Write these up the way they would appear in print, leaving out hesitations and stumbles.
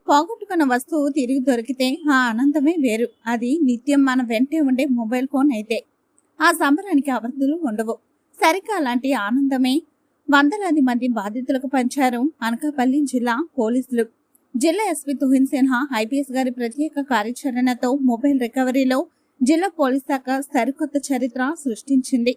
పోగొట్టుకున్న వస్తువు తిరిగి దొరికితే ఆ ఆనందమే వేరు. అది నిత్యం మన వెంటే ఉండే మొబైల్ ఫోన్ అయితే ఆ సంబరానికి అవధులు ఉండవు. సరిగ్గా అలాంటి ఆనందమే వందలాది మంది బాధితులకు పంచారు అనకాపల్లి జిల్లా పోలీసులు. జిల్లా ఎస్పీ తుహిన్ సిన్హా ఐపీఎస్ గారి ప్రత్యేక కార్యాచరణతో మొబైల్ రికవరీలో జిల్లా పోలీస్ శాఖ సరికొత్త చరిత్ర సృష్టించింది.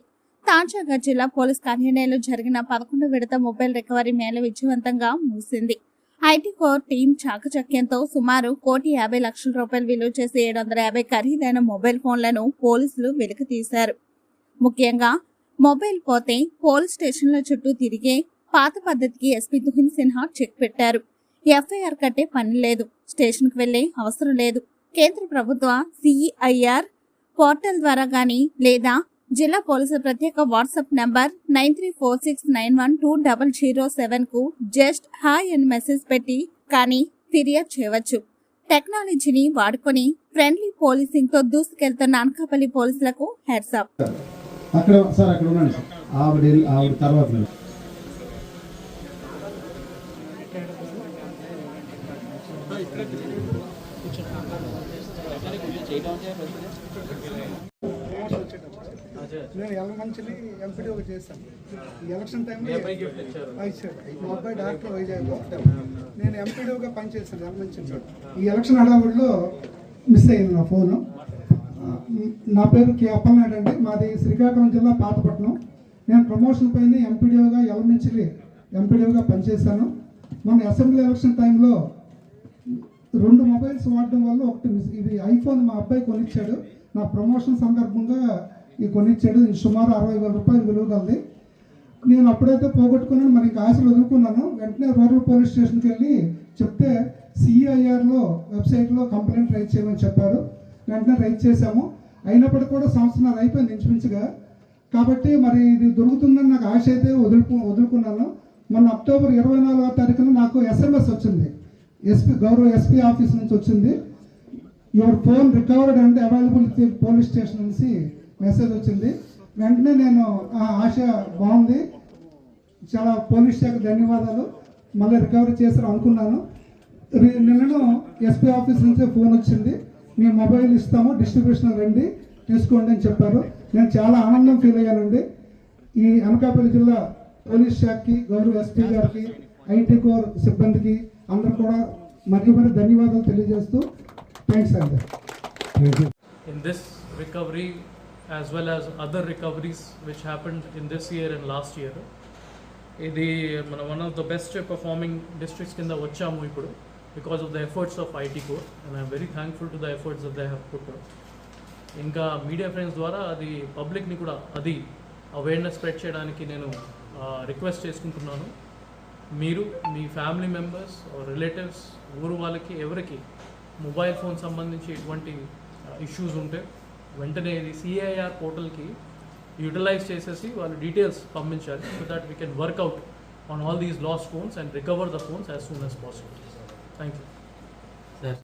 తాజాగా జిల్లా పోలీస్ కార్యాలయంలో జరిగిన 11వ విడత మొబైల్ రికవరీ మేళ విజయవంతంగా ముగిసింది. ఐటీ కోర్ టీం చాకచక్యంతో సుమారు ₹1,50,00,000 విలువ చేసే 750 ఖరీదైన మొబైల్ ఫోన్లను పోలీసులు వెలికి తీశారు. ముఖ్యంగా మొబైల్ పోతే పోలీస్ స్టేషన్ల చుట్టూ తిరిగే పాత పద్ధతికి ఎస్పీ తుహిన్ సిన్హా చెక్ పెట్టారు. ఎఫ్ఐఆర్ కట్టే పని లేదు, స్టేషన్కు వెళ్లే అవసరం లేదు. కేంద్ర ప్రభుత్వ సిఈఐఆర్ పోర్టల్ ద్వారా గానీ లేదా జిల్లా పోలీసుల ప్రత్యేక వాట్సాప్ నంబర్ 9346912007 కు జస్ట్ హాయ్ అని మెసేజ్ పెట్టి కానీ ఫిర్యాదు చేయవచ్చు. టెక్నాలజీని వాడుకొని ఫ్రెండ్లీ పోలీసింగ్ తో దూసుకెళ్తున్న అనకాపల్లి పోలీసులకు హెడ్స్ అప్. నేను ఎలమంచిలి ఎంపీడీ ఒకటి చేశాను. ఈ ఎలక్షన్ టైంలో మా అబ్బాయి డాక్టర్ వైజాగ్లో నేను ఎంపీడీగా పనిచేశాను ఎలమంచిలో. ఈ ఎలక్షన్ హడావుడిలో మిస్ అయింది నా ఫోను. నా పేరు కే అప్పలనాయుడు అండి. మాది శ్రీకాకుళం జిల్లా పాతపట్నం. నేను ప్రమోషన్ పైన ఎంపీడీగా ఎలమంచిలి ఎంపీడీగా పనిచేశాను. మన అసెంబ్లీ ఎలక్షన్ టైంలో 2 మొబైల్స్ వాడడం వల్ల ఒకటి ఇది ఐఫోన్ మా అబ్బాయి కొనిచ్చాడు. నా ప్రమోషన్ సందర్భంగా ఈ కొనిచ్చాడు. సుమారు ₹60,000 విలువ కలది. నేను అప్పుడైతే పోగొట్టుకున్నాను, మరి ఇంకా ఆశలు వదులుకున్నాను. వెంటనే రూరల్ పోలీస్ స్టేషన్కి వెళ్ళి చెప్తే సిఈఐఆర్లో వెబ్సైట్లో కంప్లైంట్ రైజ్ చేయమని చెప్పారు. వెంటనే రైజ్ చేశాము. అయినప్పటికీ కూడా సంవత్సరాలు అయిపోయింది ఇంచుమించుగా. కాబట్టి మరి ఇది దొరుకుతుందని నాకు ఆశ అయితే వదులుకున్నాను. మొన్న అక్టోబర్ 24వ తారీఖున నాకు SMS వచ్చింది. గౌరవ ఎస్పీ ఆఫీస్ నుంచి వచ్చింది. Your phone recovered and available police station నుంచి మెసేజ్ వచ్చింది. వెంటనే నేను ఆశ బాగుంది, చాలా పోలీస్ శాఖ ధన్యవాదాలు, మళ్ళీ రికవరీ చేశారు అనుకున్నాను. నిన్నను ఎస్పీ ఆఫీస్ నుంచి ఫోన్ వచ్చింది, మీ మొబైల్ ఇస్తాము, డిస్ట్రిబ్యూషన్ రండి తీసుకోండి అని చెప్పారు. నేను చాలా ఆనందం ఫీల్ అయ్యానండి. ఈ అనకాపల్లి జిల్లా పోలీస్ శాఖకి, గౌరవ ఎస్పీ గారికి, ఐటీ కోర్ సిబ్బందికి అందరూ కూడా మరి ధన్యవాదాలు తెలియజేస్తూ థ్యాంక్స్ అండి. In this recovery as well as other recoveries which happened in this year and last year, ఇది మన one of the best performing districts కింద వచ్చాము ఇప్పుడు because of the efforts of IT Core, and I am very thankful to the efforts that they have put. ఇంకా media friends ద్వారా అది పబ్లిక్ని కూడా అది అవేర్నెస్ స్ప్రెడ్ చేయడానికి నేను రిక్వెస్ట్ చేసుకుంటున్నాను. మీరు మీ ఫ్యామిలీ మెంబర్స్ రిలేటివ్స్ ఊరు వాళ్ళకి ఎవరికి మొబైల్ ఫోన్ సంబంధించి ఎటువంటి ఇష్యూస్ ఉంటే వెంటనే ఇది సిఐఆర్ పోర్టల్కి యూటిలైజ్ చేసేసి వాళ్ళు డీటెయిల్స్ పంపించాలి, so that we can work out on all these lost phones and recover the phones as soon as possible. Thank you.